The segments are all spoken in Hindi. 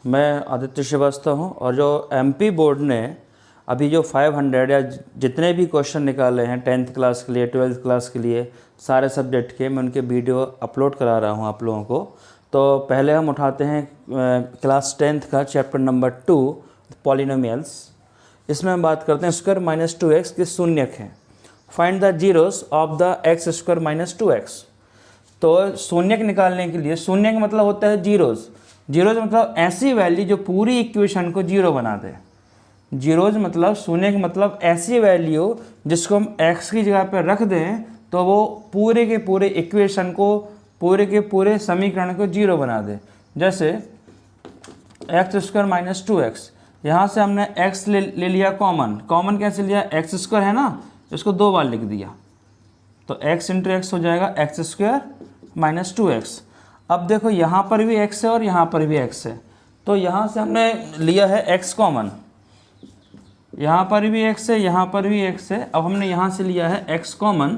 मैं आदित्य श्रीवास्तव हूँ और जो एमपी बोर्ड ने अभी जो 500 या जितने भी क्वेश्चन निकाले हैं 10th क्लास के लिए 12th क्लास के लिए सारे सब्जेक्ट के, मैं उनके वीडियो अपलोड करा रहा हूँ आप लोगों को। तो पहले हम उठाते हैं क्लास 10th का चैप्टर नंबर 2 पॉलिनोमियल्स। इसमें हम बात करते हैं स्क्वायर माइनस 2x के शून्यक हैं। Find the zeros of the x square minus 2x। तो शून्यक निकालने के लिए, शून्य का मतलब होता है जीरोज़। जीरोज़ मतलब ऐसी वैल्यू जो पूरी इक्वेशन को जीरो बना दे। जीरोज़ मतलब शून्य का मतलब ऐसी वैल्यू जिसको हम x की जगह पर रख दें तो वो पूरे के पूरे इक्वेशन को, पूरे के पूरे समीकरण को जीरो बना दे। जैसे एक्स स्क्वायर माइनस 2x, यहाँ से हमने x ले लिया कॉमन। कॉमन कैसे लिया? एक्स स्क्वायर है ना, इसको 2 बार लिख दिया तो x इंटू एक्स हो जाएगा एक्स स्क्वायर माइनस 2x। अब देखो यहाँ पर भी x है और यहाँ पर भी x है, तो यहाँ से हमने लिया है x कॉमन। यहाँ पर भी x है, यहाँ पर भी x है। अब हमने यहाँ से लिया है x कॉमन,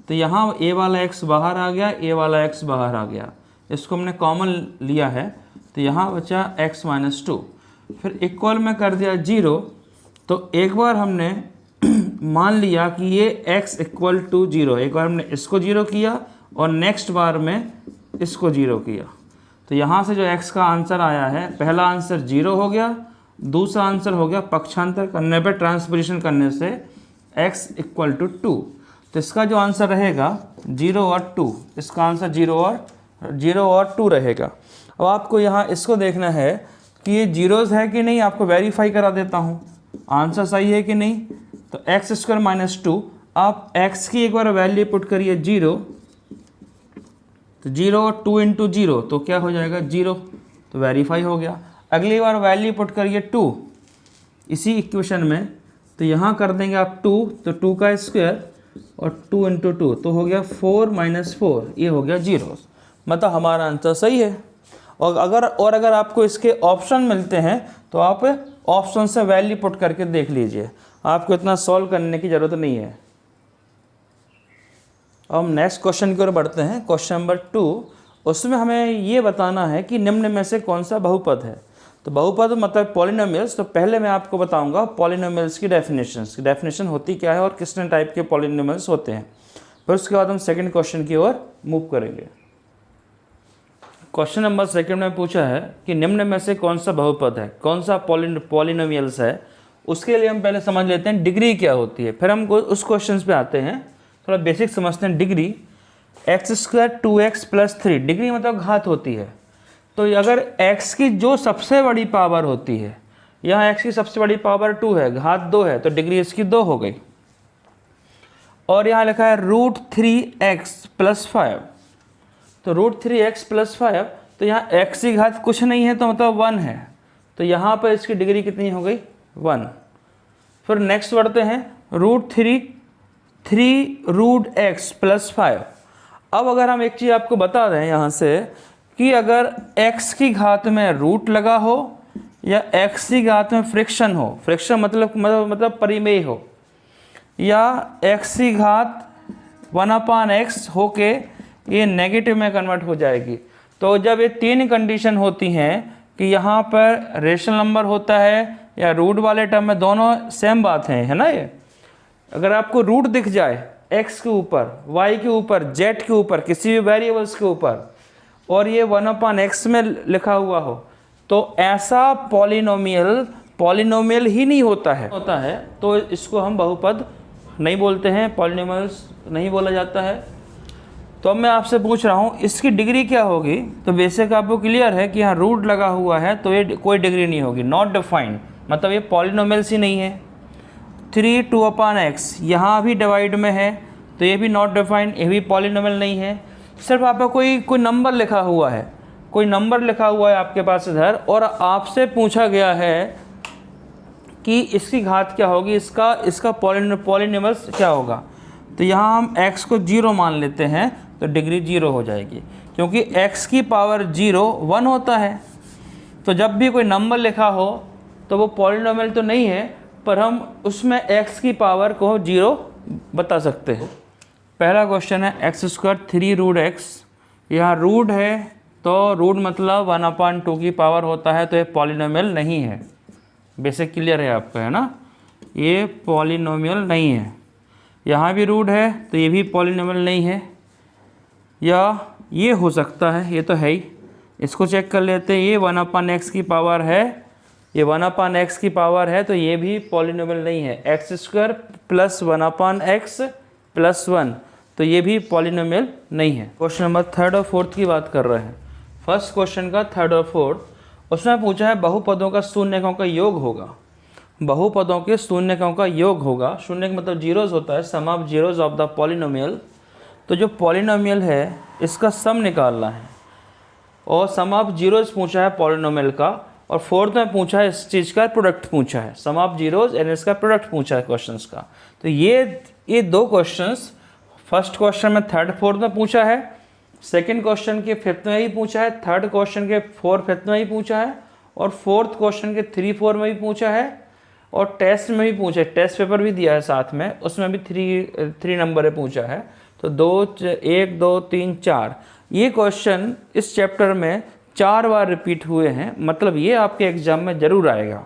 तो यहाँ a वाला x बाहर आ गया, a वाला x बाहर आ गया, इसको हमने कॉमन लिया है तो यहाँ बचा x माइनस 2। फिर इक्वल में कर दिया 0, तो एक बार हमने मान लिया कि ये x इक्वल टू 0, एक बार हमने इसको 0 किया और नेक्स्ट बार में इसको 0 किया। तो यहाँ से जो x का आंसर आया है, पहला आंसर 0 हो गया, दूसरा आंसर हो गया पक्षांतर करने पर, ट्रांसपोजिशन करने से x इक्वल टू 2। तो इसका जो आंसर रहेगा 0 और 2, इसका आंसर 0 और 2 रहेगा। अब आपको यहाँ इसको देखना है कि ये जीरोज़ है कि नहीं, आपको वेरीफाई करा देता हूँ आंसर सही है कि नहीं। तो एक्स स्क्वायर माइनस 2, आप x की एक बार वैल्यू पुट करिए 0, तो 0 और 2 इंटू 0 तो क्या हो जाएगा 0, तो वेरीफाई हो गया। अगली बार वैल्यू पुट करिए 2 इसी इक्वेशन में, तो यहाँ कर देंगे आप 2, तो 2 का स्क्वायर और 2 इंटू 2 तो हो गया 4 माइनस 4, ये हो गया 0। मतलब हमारा आंसर सही है। और अगर आपको इसके ऑप्शन मिलते हैं तो आप ऑप्शन से वैल्यू पुट करके देख लीजिए, आपको इतना सॉल्व करने की ज़रूरत नहीं है। अब हम नेक्स्ट क्वेश्चन की ओर बढ़ते हैं, क्वेश्चन नंबर 2। उसमें हमें ये बताना है कि निम्न में से कौन सा बहुपद है। तो बहुपद मतलब पॉलिनोमियल्स। तो पहले मैं आपको बताऊंगा पॉलिनोमियल्स की डेफिनेशन होती क्या है और कितने टाइप के पॉलिनोमियल्स होते हैं। फिर उसके बाद हम सेकंड क्वेश्चन की ओर मूव करेंगे। क्वेश्चन नंबर 2 में पूछा है कि निम्न में से कौन सा बहुपद है, कौन सा पॉलिनोमियल्स है। उसके लिए हम पहले समझ लेते हैं डिग्री क्या होती है, फिर हम उस क्वेश्चन पे आते हैं। थोड़ा बेसिक समझते हैं। Degree x square 2x plus 3, degree मतलब घात होती है। तो अगर x की जो सबसे बड़ी पावर होती है, यहाँ x की सबसे बड़ी पावर 2 है, घात 2 है, तो डिग्री इसकी 2 हो गई। और यहाँ लिखा है √3x प्लस 5, तो √3x प्लस 5, तो यहाँ x की घात कुछ नहीं है तो मतलब 1 है, तो यहाँ पर इसकी डिग्री कितनी हो गई 1। फिर नेक्स्ट बढ़ते हैं √3x प्लस 5। अब अगर हम एक चीज़ आपको बता दें यहाँ से कि अगर x की घात में रूट लगा हो या x की घात में फ्रिक्शन हो, फ्रिक्शन मतलब परिमेय हो, या x की घात 1/x होके ये नेगेटिव में कन्वर्ट हो जाएगी। तो जब ये 3 कंडीशन होती हैं कि यहाँ पर रेशनल नंबर होता है या रूट वाले टर्म में, दोनों सेम बात है ना। ये अगर आपको रूट दिख जाए x के ऊपर, y के ऊपर, z के ऊपर, किसी भी वेरिएबल्स के ऊपर, और ये 1/x में लिखा हुआ हो, तो ऐसा पॉलिनोमियल ही नहीं होता है, तो इसको हम बहुपद नहीं बोलते हैं, पॉलिनोमियल्स नहीं बोला जाता है। तो अब मैं आपसे पूछ रहा हूँ इसकी डिग्री क्या होगी। तो बेसिक आपको क्लियर है कि यहाँ रूट लगा हुआ है तो ये कोई डिग्री नहीं होगी, नॉट डिफाइंड, मतलब ये पॉलिनोमियल्स ही नहीं है। 3 2/x यहाँ भी डिवाइड में है तो ये भी नॉट डिफाइंड, ये भी पॉलिनोमियल नहीं है। सिर्फ आपका कोई नंबर लिखा हुआ है, कोई नंबर लिखा हुआ है आपके पास इधर, और आपसे पूछा गया है कि इसकी घात क्या होगी, इसका पॉलिनोमियल्स क्या होगा। तो यहाँ हम x को 0 मान लेते हैं तो डिग्री 0 हो जाएगी, क्योंकि x की पावर 0 1 होता है। तो जब भी कोई नंबर लिखा हो तो वो पॉलिनोमियल तो नहीं है, पर हम उसमें x की पावर को 0 बता सकते हैं। पहला क्वेश्चन है x² 3 √x, यहाँ रूट है तो रूट मतलब 1/2 की पावर होता है, तो ये पॉलिनोमियल नहीं है। बेसिक क्लियर है आपका, है ना, ये पॉलिनोमियल नहीं है। यहाँ भी रूट है तो ये भी पॉलिनोमियल नहीं है, या ये हो सकता है, ये तो है ही। इसको चेक कर लेते हैं, ये 1/x की पावर है, ये 1/x की पावर है, तो ये भी पॉलिनोमियल नहीं है। x² + 1/x + 1, तो ये भी पॉलिनोमियल नहीं है। क्वेश्चन नंबर 3rd और 4th की बात कर रहे हैं। फर्स्ट क्वेश्चन का 3rd और 4th, उसमें पूछा है बहुपदों का शून्यकों का योग होगा। बहुपदों के शून्यकों का योग होगा, शून्य का मतलब जीरोज होता है, sum of zeros of the polynomial. तो जो पॉलिनोमियल है इसका सम निकालना है, और सम ऑफ जीरोज पूछा है पॉलिनोमियल का, और 4th में पूछा है इस चीज़ का प्रोडक्ट पूछा है, सम ऑफ जीरोज एंड इसका प्रोडक्ट पूछा है क्वेश्चंस का। तो ये दो क्वेश्चंस फर्स्ट क्वेश्चन में 3rd 4th में पूछा है, सेकंड क्वेश्चन के 5th में भी पूछा है, थर्ड क्वेश्चन के 4th 5th में भी पूछा है, और 4th क्वेश्चन के 3 4 में भी पूछा है, और टेस्ट में भी पूछा है, टेस्ट पेपर भी दिया है साथ में, उसमें भी 3 नंबर पूछा है। तो 1 2 3 4 ये क्वेश्चन इस चैप्टर में 4 बार रिपीट हुए हैं, मतलब ये आपके एग्जाम में ज़रूर आएगा।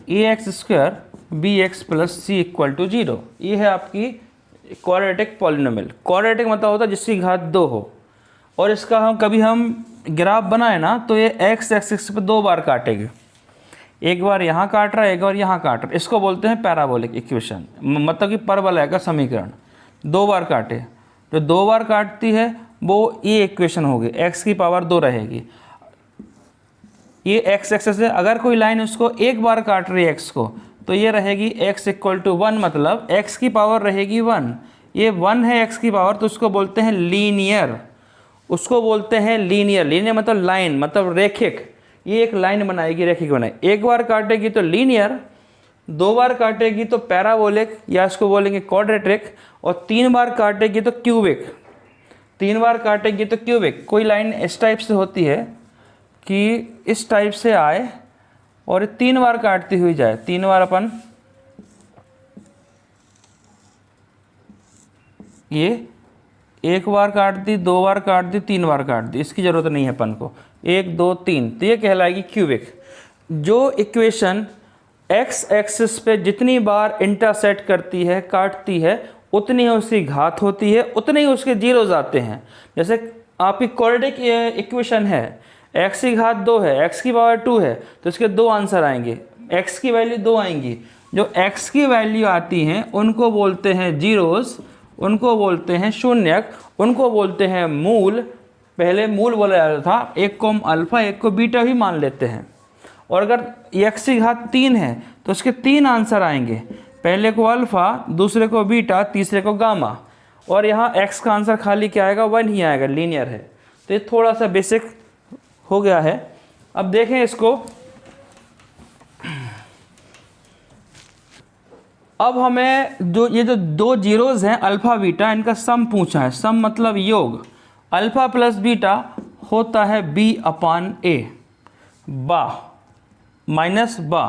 ax² bx + c = 0, ये है आपकी क्वाड्रेटिक पॉलिनोमियल। क्वाड्रेटिक मतलब होता है जिसकी घात 2 हो, और इसका हम ग्राफ बनाए ना तो ये x एक्सिस पे 2 बार काटेगी, एक बार यहाँ काट रहा है, एक बार यहाँ काट रहा है। इसको बोलते हैं पैराबोलिक इक्वेशन, मतलब कि परवलय का समीकरण। 2 बार काटे, जो 2 बार काटती है वो ये इक्वेशन होगी, x की पावर 2 रहेगी। ये x एक्सिस है, अगर कोई लाइन उसको एक बार काट रही है x को, तो ये रहेगी x = 1, मतलब x की पावर रहेगी 1। ये 1 है x की पावर, तो उसको बोलते हैं लीनियर, उसको बोलते हैं लीनियर। लीनियर मतलब लाइन, मतलब रेखिक। ये एक लाइन बनाएगी, रेखिक बनाएगी। एक बार काटेगी तो लीनियर, 2 बार काटेगी तो पैराबोलिक, या इसको बोलेंगे क्वाड्रेटिक, और 3 बार काटेगी तो क्यूबिक। 3 बार काटेगी तो क्यूबिक। कोई लाइन इस टाइप से होती है कि इस टाइप से आए और 3 बार काटती हुई जाए, 3 बार अपन ये 1 बार काट दी, 2 बार काट दी, 3 बार काट दी, इसकी ज़रूरत नहीं है अपन को। 1 2 3, तो ये कहलाएगी क्यूबिक। जो इक्वेशन x एक्सिस पे जितनी बार इंटरसेक्ट करती है, काटती है, उतनी ही उसकी घात होती है, उतने ही उसके जीरोज आते हैं। जैसे आपकी क्वाड्रेटिक इक्वेशन है, x की घात 2 है, x की पावर 2 है, तो इसके 2 आंसर आएंगे, x की वैल्यू 2 आएंगी। जो x की वैल्यू आती हैं उनको बोलते हैं जीरोज, उनको बोलते हैं शून्यक, उनको बोलते हैं मूल। पहले मूल बोला जाता था, एक को हम अल्फ़ा एक को बीटा भी मान लेते हैं। और अगर x की घात 3 है तो उसके 3 आंसर आएंगे, पहले को अल्फ़ा, दूसरे को बीटा, तीसरे को गामा। और यहाँ x का आंसर खाली क्या आएगा, 1 ही आएगा, लीनियर है। तो ये थोड़ा सा बेसिक हो गया है। अब देखें इसको, अब हमें ये जो 2 जीरोज हैं अल्फ़ा बीटा, इनका सम पूछा है। सम मतलब योग। अल्फ़ा + बीटा होता है b/a, बा माइनस बा,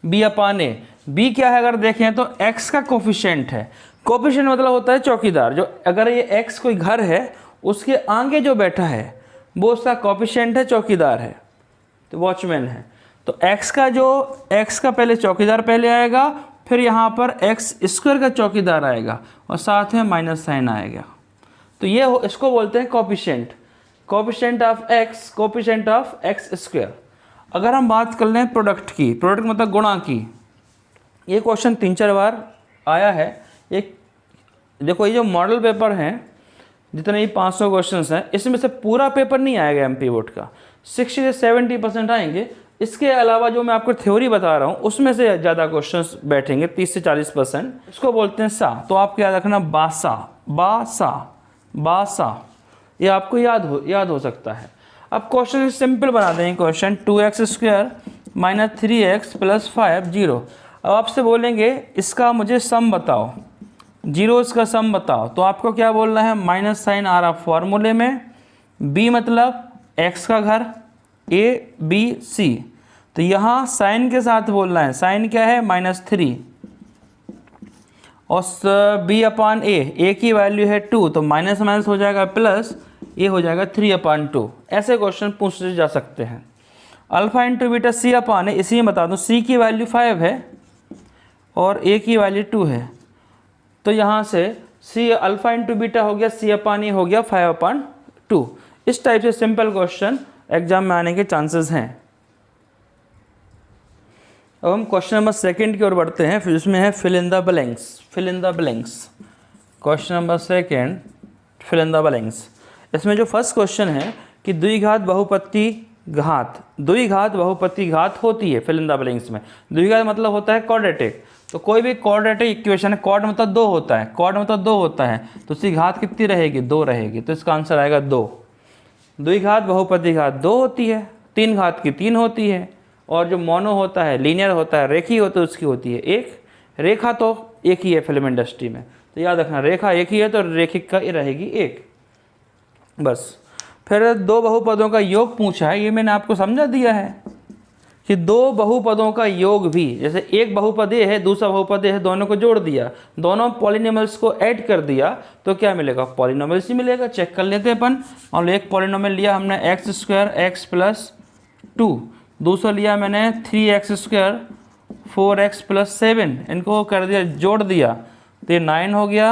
b/a। b क्या है अगर देखें तो x का कोफिशिएंट है। कोफिशिएंट मतलब होता है चौकीदार। जो अगर ये x कोई घर है, उसके आगे जो बैठा है वो उसका कोफिशिएंट है, चौकीदार है, तो वॉचमैन है। तो x का पहले चौकीदार पहले आएगा, फिर यहाँ पर x² का चौकीदार आएगा, और साथ में माइनस साइन आएगा। तो ये इसको बोलते हैं coefficient, coefficient of x, coefficient of x²। अगर हम बात कर लें प्रोडक्ट की, प्रोडक्ट मतलब गुणा की, ये क्वेश्चन 3-4 बार आया है। एक देखो, ये जो मॉडल पेपर हैं, जितने ही 500 क्वेश्चंस हैं, इसमें से पूरा पेपर नहीं आएगा एमपी बोर्ड का, 60 से 70% आएंगे। इसके अलावा जो मैं आपको थ्योरी बता रहा हूँ उसमें से ज़्यादा क्वेश्चंस बैठेंगे, 30 से 40%। इसको बोलते हैं सा। तो आप याद रखना, बासा, बासा, बासा, ये आपको याद हो सकता है। अब क्वेश्चन सिंपल बना देंगे। Question 2x² - 3x + 5 0। अब आपसे बोलेंगे इसका मुझे सम बताओ, जीरोस का सम बताओ। तो आपको क्या बोलना है, माइनस साइन आ रहा फॉर्मूले में, b मतलब x का घर, a b c। तो यहाँ साइन के साथ बोलना है, साइन क्या है -3, और b/a, a की वैल्यू है 2, तो माइनस माइनस हो जाएगा प्लस, ये हो जाएगा 3/2। ऐसे क्वेश्चन पूछे जा सकते हैं। अल्फ़ा इंटू बीटा सी अपान है, इसी में बता दूँ सी की वैल्यू 5 है और ए की वैल्यू 2 है, तो यहाँ से सी अल्फ़ा इंटू बीटा हो गया, सी अपान ए हो गया 5/2। इस टाइप से सिंपल क्वेश्चन एग्जाम में आने के चांसेस हैं। अब हम क्वेश्चन नंबर 2 की ओर बढ़ते हैं, फिर इसमें है fill in the blanks. Fill in the blanks, question number 2 fill in the blanks. इसमें जो फर्स्ट क्वेश्चन है कि द्विघात बहुपति घात, द्विघात बहुपति घात होती है फिल इन द ब्लैंक्स में। द्विघात मतलब होता है क्वाड्रेटिक, तो कोई भी क्वाड्रेटिक इक्वेशन है, क्वाड मतलब 2 होता है, क्वाड मतलब 2 होता है, तो उसकी घात कितनी रहेगी, 2 रहेगी, तो इसका आंसर आएगा 2। द्विघात बहुपति घात 2 होती है, 3 घात की 3 होती है, और जो मोनो होता है, लीनियर होता है, रेखी होता है, उसकी होती है 1। रेखा तो एक ही है फिल्म इंडस्ट्री में, तो याद रखना रेखा एक ही है तो रेखिक का रहेगी 1 बस। फिर 2 बहुपदों का योग पूछा है, ये मैंने आपको समझा दिया है कि 2 बहुपदों का योग भी, जैसे एक बहुपद ए है दूसरा बहुपद ए है, दोनों को जोड़ दिया, दोनों पॉलिनोमियल्स को ऐड कर दिया, तो क्या मिलेगा, पॉलिनोमियल्स ही मिलेगा। चेक कर लेते हैं अपन। और एक पॉलिनोमियल लिया हमने x² x + 2, दूसरा लिया मैंने 3x² 4x + 7, इनको कर दिया जोड़ दिया, तो ये 9 हो गया,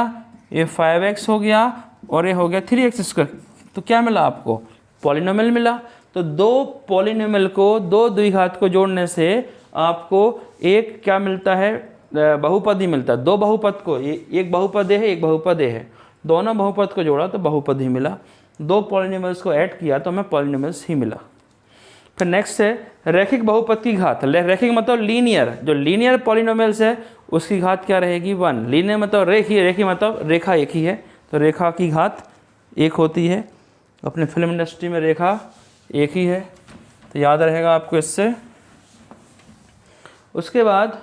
ये 5x हो गया और ये हो गया 3x²। तो क्या मिला आपको, पॉलिनोमियल मिला। तो 2 पॉलिनोमियल को, 2 द्विघात को जोड़ने से आपको एक क्या मिलता है, बहुपद ही मिलता है। 2 बहुपद को, एक बहुपद है एक बहुपद है, दोनों बहुपद को जोड़ा तो बहुपद ही मिला। 2 पॉलिनोमियल्स को ऐड किया तो हमें पॉलिनोमियल्स ही मिला। फिर नेक्स्ट है रैखिक बहुपद की घात। रैखिक मतलब लीनियर, जो लीनियर पॉलिनोमियल्स है उसकी घात क्या रहेगी, 1। लीनियर मतलब रेखी, रेखी मतलब रेखा एक ही है, तो रेखा की घात 1 होती है। अपने फिल्म इंडस्ट्री में रेखा एक ही है, तो याद रहेगा आपको इससे। उसके बाद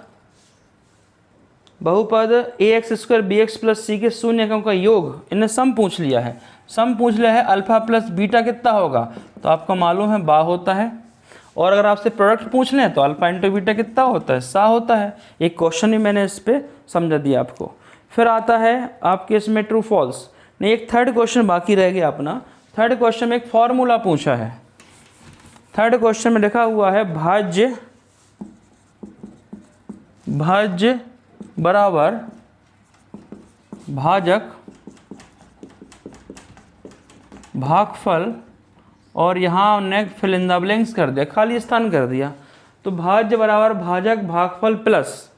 बहुपद ax² bx + c के शून्य अंकों का योग, इन्हें सम पूछ लिया है। सम पूछ लिया है अल्फा प्लस बीटा कितना होगा, तो आपको मालूम है बा होता है। और अगर आपसे प्रोडक्ट पूछ लें तो अल्फा इंटू बीटा कितना होता है, सा होता है। एक क्वेश्चन ही मैंने इस पर समझा दिया आपको। फिर आता है आपके इसमें ट्रू फॉल्स। नहीं, एक थर्ड क्वेश्चन बाकी रह गया अपना। थर्ड क्वेश्चन में एक फॉर्मूला पूछा है। थर्ड क्वेश्चन में लिखा हुआ है भाज्य बराबर भाजक भागफल, और यहाँ उन्होंने फिल इन द ब्लैंक्स कर दिया, खाली स्थान कर दिया। तो भाज्य बराबर भाजक भागफल प्लस,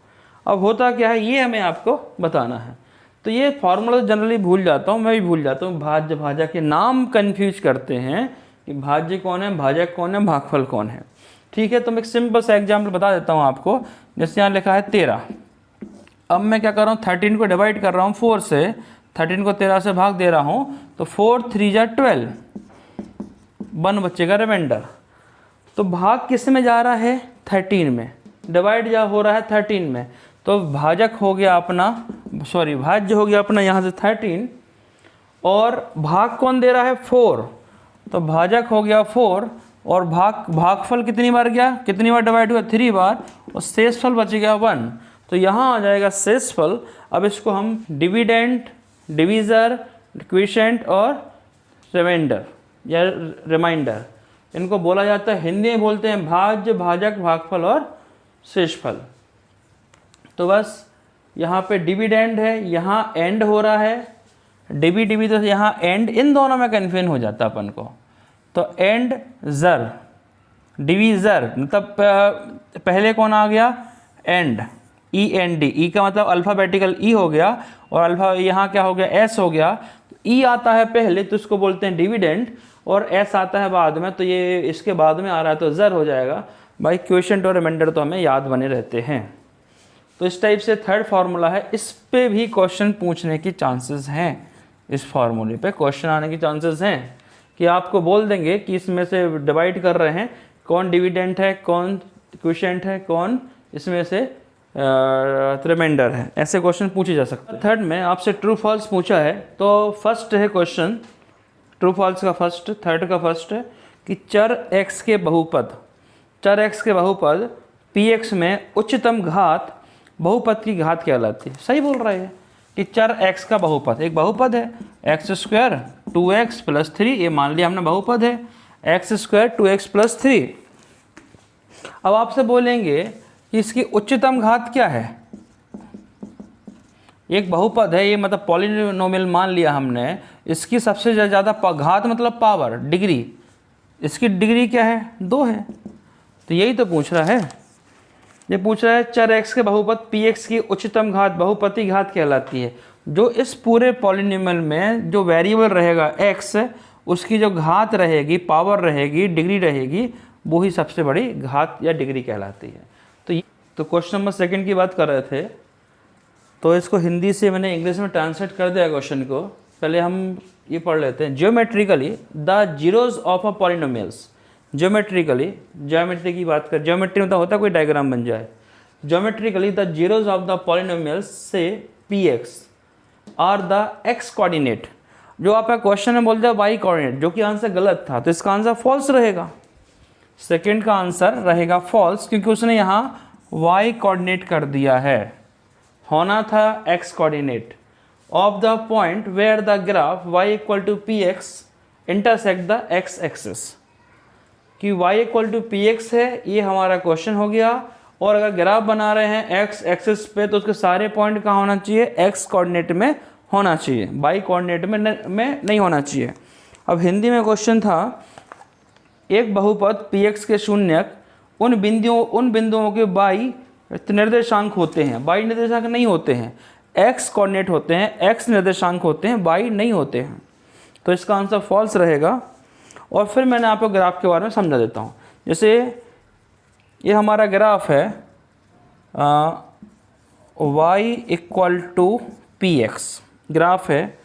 अब होता क्या है ये हमें आपको बताना है। तो ये फार्मूला जनरली भूल जाता हूँ, मैं भी भूल जाता हूँ, भाज्य भाजक के नाम कन्फ्यूज करते हैं कि भाज्य कौन है, भाजक कौन है, भागफल कौन है। ठीक है, तो मैं एक सिंपल सा एग्जाम्पल बता देता हूँ आपको। जैसे यहाँ लिखा है 13, अब मैं क्या कर रहा हूँ, 13 को डिवाइड कर रहा हूँ 4 से, 13 को 13 से भाग दे रहा हूँ, तो 4 3 जा 12, 1 बचेगा रिमाइंडर। तो भाग किस में जा रहा है, 13 में, डिवाइड जा हो रहा है 13 में, तो भाजक हो गया अपना, सॉरी भाज्य हो गया अपना यहाँ से 13, और भाग कौन दे रहा है 4, तो भाजक हो गया 4, और भागफल कितनी बार गया, कितनी बार डिवाइड हुआ, 3 बार, और शेषफल बच गया 1। तो यहाँ आ जाएगा शेषफल। अब इसको हम डिविडेंड, डिवीज़र, क्विशेंट और रिमाइंडर या रिमाइंडर, इनको बोला जाता है, हिंदी में बोलते हैं भाज्य भाजक भागफल और शेषफल। तो बस यहाँ पे डिविडेंड है, यहाँ एंड हो रहा है, डिवी डिवी, तो यहाँ एंड, इन दोनों में कन्फ्यूजन हो जाता है अपन को। तो एंड जर, डिवीज़र मतलब पहले कौन आ गया, एंड, ई एन डी, ई का मतलब अल्फ़ाबेटिकल ई हो गया, और अल्फ़ा यहाँ क्या हो गया, एस हो गया। ई आता है पहले तो इसको बोलते हैं डिविडेंड, और एस आता है बाद में, तो ये इसके बाद में आ रहा है तो जर हो जाएगा। भाई क्वेश्चन और रिमाइंडर तो हमें याद बने रहते हैं। तो इस टाइप से थर्ड फार्मूला है, इस पे भी क्वेश्चन पूछने की चांसेस हैं। इस फार्मूले पे क्वेश्चन आने की चांसेस हैं कि आपको बोल देंगे कि इसमें से डिवाइड कर रहे हैं, कौन डिविडेंड है, कौन क्विशेंट है, कौन इसमें से रिमाइंडर है। ऐसे क्वेश्चन पूछे जा सकते हैं। थर्ड में आपसे ट्रू फॉल्स पूछा है, तो फर्स्ट है क्वेश्चन ट्रू फॉल्स का फर्स्ट, थर्ड का फर्स्ट है कि चर x के बहुपद, चर x के बहुपद px में उच्चतम घात बहुपद की घात कहलाती है। सही बोल रहा है, कि चर x का बहुपद, एक बहुपद है एक्स स्क्वायर 2x प्लस 3, ये मान लिया हमने बहुपद है एक्स स्क्वायर 2x प्लस 3। अब आपसे बोलेंगे कि इसकी उच्चतम घात क्या है। एक बहुपद है ये, मतलब पॉलिनोमियल मान लिया हमने, इसकी सबसे ज़्यादा घात मतलब पावर, डिग्री, इसकी डिग्री क्या है 2 है। तो यही तो पूछ रहा है, ये पूछ रहा है चर x के बहुपद px की उच्चतम घात बहुपति घात कहलाती है। जो इस पूरे पॉलिनोमियल में जो वेरिएबल रहेगा x, उसकी जो घात रहेगी, पावर रहेगी, डिग्री रहेगी, वो ही सबसे बड़ी घात या डिग्री कहलाती है। तो क्वेश्चन नंबर 2 की बात कर रहे थे, तो इसको हिंदी से मैंने इंग्लिश में ट्रांसलेट कर दिया क्वेश्चन को। पहले हम ये पढ़ लेते हैं। Geometrically the zeros of a polynomials, geometrically, geometry की बात कर, ज्योमेट्री मतलब होता है कोई डायग्राम बन जाए। Geometrically the zeros of the polynomials से px are the x coordinate. जो आपका क्वेश्चन में बोलते हैं y कोऑर्डिनेट, जो कि आंसर गलत था, तो इसका आंसर फॉल्स रहेगा। सेकंड का आंसर रहेगा फॉल्स, क्योंकि उसने यहाँ y कोऑर्डिनेट कर दिया है, होना था x coordinate. Of the point where the graph y equal to px intersect the x axis, कि y इक्वल टू px है, ये हमारा क्वेश्चन हो गया। और अगर ग्राफ बना रहे हैं x एक्सिस पे, तो उसके सारे पॉइंट कहाँ होना चाहिए, x कोऑर्डिनेट में होना चाहिए, y कोऑर्डिनेट में नहीं होना चाहिए। अब हिंदी में क्वेश्चन था, एक बहुपद px के शून्यक उन बिंदुओं के y निर्देशांक होते हैं, y निर्देशांक नहीं होते हैं, x कोऑर्डिनेट होते हैं, x निर्देशांक होते हैं, y नहीं होते हैं। तो इसका आंसर फॉल्स रहेगा। और फिर मैंने आपको ग्राफ के बारे में समझा देता हूँ। जैसे ये हमारा ग्राफ है y equal to px graph है।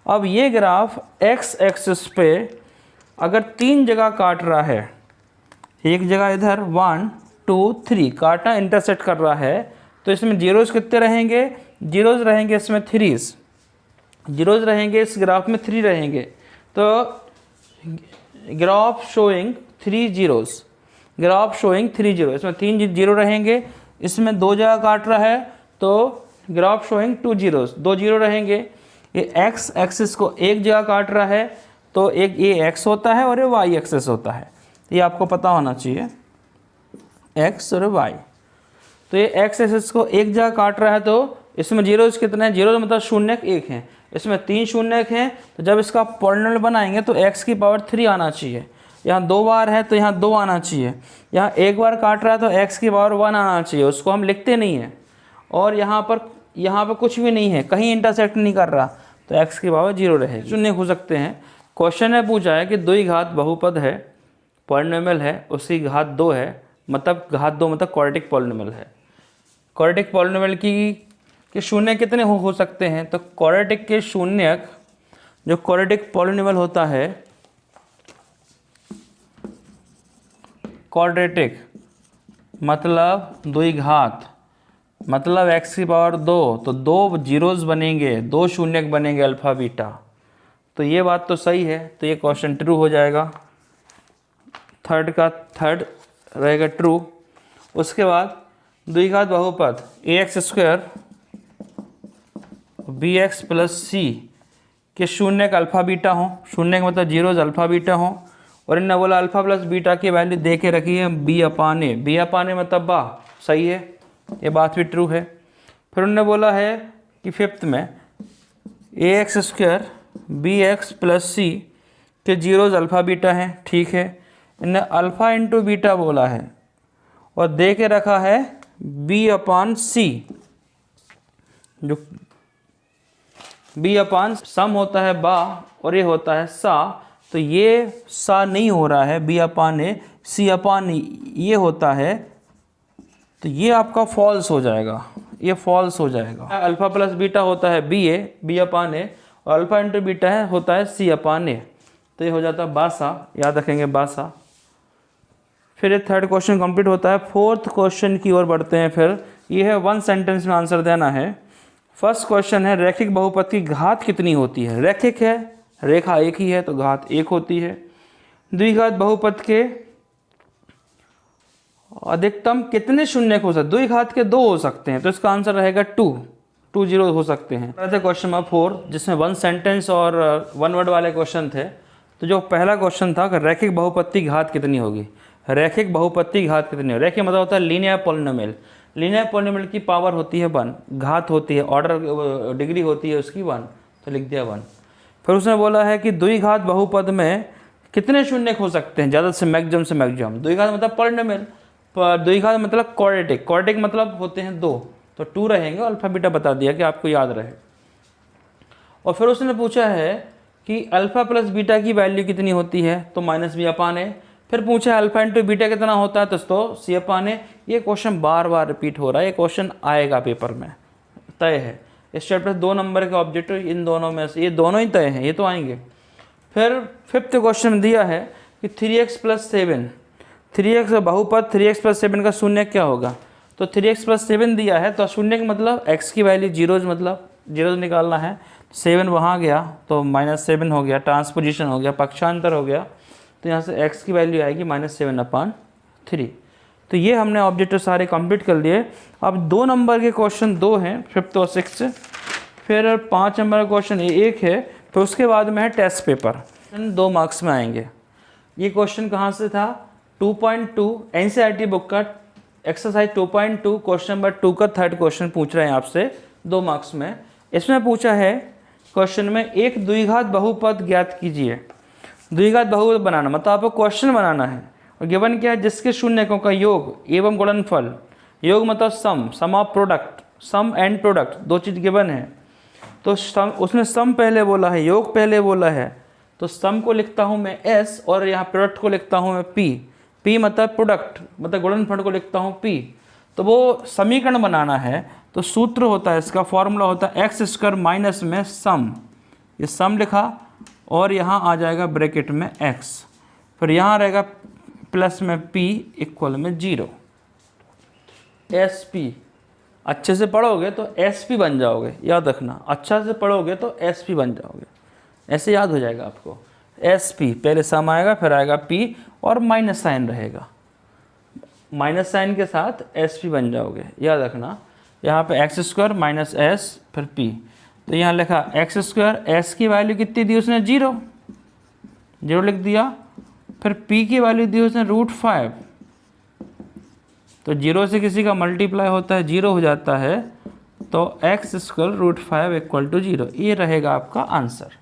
अब ये ग्राफ x एक्सिस पे अगर 3 जगह काट रहा है, एक जगह इधर 1 2 3 काटा, इंटरसेक्ट कर रहा है, तो इसमें जीरोज कितने रहेंगे, जीरोज रहेंगे इसमें 3s, जीरोज रहेंगे इस ग्राफ में 3 रहेंगे। तो graph showing 3 zeros, graph showing 3 zero, इसमें 3 जीरो रहेंगे, इसमें 2 जगह काट रहा है, तो ग्राफ शोइंग 2 जीरोज, 2 जीरो रहेंगे। ये x एक्सिस को एक जगह काट रहा है, तो एक ये x होता है और ये y एक्सिस होता है, ये आपको पता होना चाहिए, x और y। तो ये x एक्सिस को एक जगह काट रहा है, तो इसमें जीरोज कितने हैं, जीरो मतलब शून्यक 1 हैं, इसमें 3 शून्यक हैं। तो जब इसका पॉलिनोमियल बनाएंगे तो x की पावर 3 आना चाहिए। यहाँ 2 बार है तो यहाँ 2 आना चाहिए। यहाँ एक बार काट रहा है तो x की पावर 1 आना चाहिए, उसको हम लिखते नहीं हैं। और यहाँ पर कुछ भी नहीं है, कहीं इंटरसेक्ट नहीं कर रहा, तो x की पावर 0 रहेगी। शून्य हो सकते हैं। क्वेश्चन में पूछा है कि 2 घात बहुपद है, पॉलिनोमियल है, उसकी घात 2 है, मतलब घात 2 मतलब क्वाड्रेटिक पॉलिनोमियल है। क्वाड्रेटिक पॉलिनोमियल के शून्य कितने हो सकते हैं, तो क्वाड्रेटिक के शून्यक, जो क्वाड्रेटिक पॉलिनोमियल होता है, क्वाड्रेटिक मतलब 2 घात मतलब x की पावर 2, तो 2 जीरोज बनेंगे, 2 शून्यक बनेंगे अल्फ़ा बीटा। तो ये बात तो सही है, तो ये क्वेश्चन ट्रू हो जाएगा, थर्ड रहेगा ट्रू। उसके बाद 2 घात बहुपद ax स्क्वायर bx प्लस सी के शून्यक अल्फ़ा बीटा हों, शून्यक मतलब जीरोज अल्फ़ा बीटा हों, और इन्होंने बोला अल्फ़ा प्लस बीटा की वैल्यू दे के रखी है b अपान ए मतलब बा, सही है, ये बात भी ट्रू है। फिर उन्होंने बोला है कि 5th में ax स्क्वायर bx प्लस सी के जीरोज अल्फ़ा बीटा हैं, ठीक है। इन्होंने अल्फ़ा इंटू बीटा बोला है और दे के रखा है b अपान सी, जो b अपान सम होता है बा और ये होता है सा, तो ये सा नहीं हो रहा है, b अपान ए, सी अपान ये होता है, तो ये आपका फॉल्स हो जाएगा, ये फॉल्स हो जाएगा। अल्फ़ा प्लस बीटा होता है बी अपान ए, और अल्फ़ा इंटू बीटा है होता है सी अपान ए, तो ये हो जाता है बासा, याद रखेंगे बासा। फिर ये 3rd क्वेश्चन कंप्लीट होता है। 4th क्वेश्चन की ओर बढ़ते हैं। फिर ये है 1 सेंटेंस में आंसर देना है। फर्स्ट क्वेश्चन है रैखिक बहुपद की घात कितनी होती है। रैखिक है, रेखा एक ही है तो घात 1 होती है। द्विघात बहुपद के अधिकतम कितने शून्यक हो सकते हैं, द्विघात के 2 हो सकते हैं, तो इसका आंसर रहेगा 2। 2 जीरो हो सकते हैं। क्वेश्चन नंबर 4 जिसमें 1 सेंटेंस और 1 वर्ड वाले क्वेश्चन थे। तो जो पहला क्वेश्चन था कि रैखिक बहुपत्ति घात कितनी होगी। रैखिक बहुपत्ति घात कितनी होगी। रैखिक मतलब होता है लीनियर पॉलिनोमियल। लीनियर पॉलिनोमियल की पावर होती है 1, घात होती है, ऑर्डर डिग्री होती है उसकी 1, तो लिख दिया 1। फिर उसने बोला है कि द्विघात बहुपद में कितने शून्यक हो सकते हैं, ज़्यादा से मैक्सिमम। द्विघात मतलब पॉलिनोमियल, द्विघात मतलब क्वाड्रेटिक। क्वाड्रेटिक मतलब होते हैं 2, तो 2 रहेंगे। अल्फा बीटा बता दिया कि आपको याद रहे। और फिर उसने पूछा है कि अल्फा प्लस बीटा की वैल्यू कितनी होती है, तो माइनस बी अपान ए। फिर पूछा है अल्फा इंटू बीटा कितना होता है, तो सी अपान ए। ये क्वेश्चन बार बार रिपीट हो रहा है, ये क्वेश्चन आएगा पेपर में, तय है। इस चैप्टर 2 नंबर के ऑब्जेक्टिव इन दोनों में से, ये दोनों ही तय हैं, ये तो आएंगे। फिर 5th क्वेश्चन दिया है कि 3x प्लस 7, 3x बहुपद 3x प्लस 7 का शून्य क्या होगा। तो 3x प्लस 7 दिया है, तो शून्य का मतलब x की वैल्यू जीरोज, मतलब जीरोज निकालना है। 7 वहाँ गया तो -7 हो गया, ट्रांसपोजिशन हो गया, पक्षांतर हो गया, तो यहाँ से x की वैल्यू आएगी -7/3। तो ये हमने ऑब्जेक्टिव सारे कंप्लीट कर लिए। अब 2 नंबर के क्वेश्चन 2 हैं, 5th और 6th। फिर 5 नंबर का क्वेश्चन 1 है, फिर उसके बाद में है टेस्ट पेपर, 2 मार्क्स में आएंगे। ये क्वेश्चन कहाँ से था, 2.2 NCERT बुक का एक्सरसाइज 2.2 क्वेश्चन नंबर 2 का 3rd क्वेश्चन पूछ रहे हैं आपसे 2 मार्क्स में। इसमें पूछा है क्वेश्चन में एक द्विघात बहुपद ज्ञात कीजिए। द्विघात बहुपद बनाना मतलब आपको क्वेश्चन बनाना है, और गिवन क्या है, जिसके शून्यकों का योग एवं गुणनफल, योग मतलब sum of product, sum and product, 2 चीज़ गिवन है। तो सम, उसने सम पहले बोला है, योग पहले बोला है, तो सम को लिखता हूँ मैं S और यहाँ प्रोडक्ट को लिखता हूँ मैं P मतलब प्रोडक्ट, मतलब गुणनफल को लिखता हूँ P। तो वो समीकरण बनाना है, तो सूत्र होता है इसका, फॉर्मूला होता है x² माइनस में सम, ये सम लिखा और यहाँ आ जाएगा ब्रैकेट में x, फिर यहाँ रहेगा प्लस में p इक्वल में 0। SP अच्छे से पढ़ोगे तो SP बन जाओगे, याद रखना, अच्छा से पढ़ोगे तो SP बन जाओगे, ऐसे याद हो जाएगा आपको। SP पहले सम आएगा, फिर आएगा P और माइनस साइन रहेगा, माइनस साइन के साथ SP बन जाओगे, याद रखना। यहाँ पे x² माइनस S फिर P, तो यहाँ लिखा x², S की वैल्यू कितनी दी उसने, 0 लिख दिया, फिर P की वैल्यू दी उसने √5, तो 0 से किसी का मल्टीप्लाई होता है 0 हो जाता है, तो x² √5 इक्वल टू 0, ये रहेगा आपका आंसर।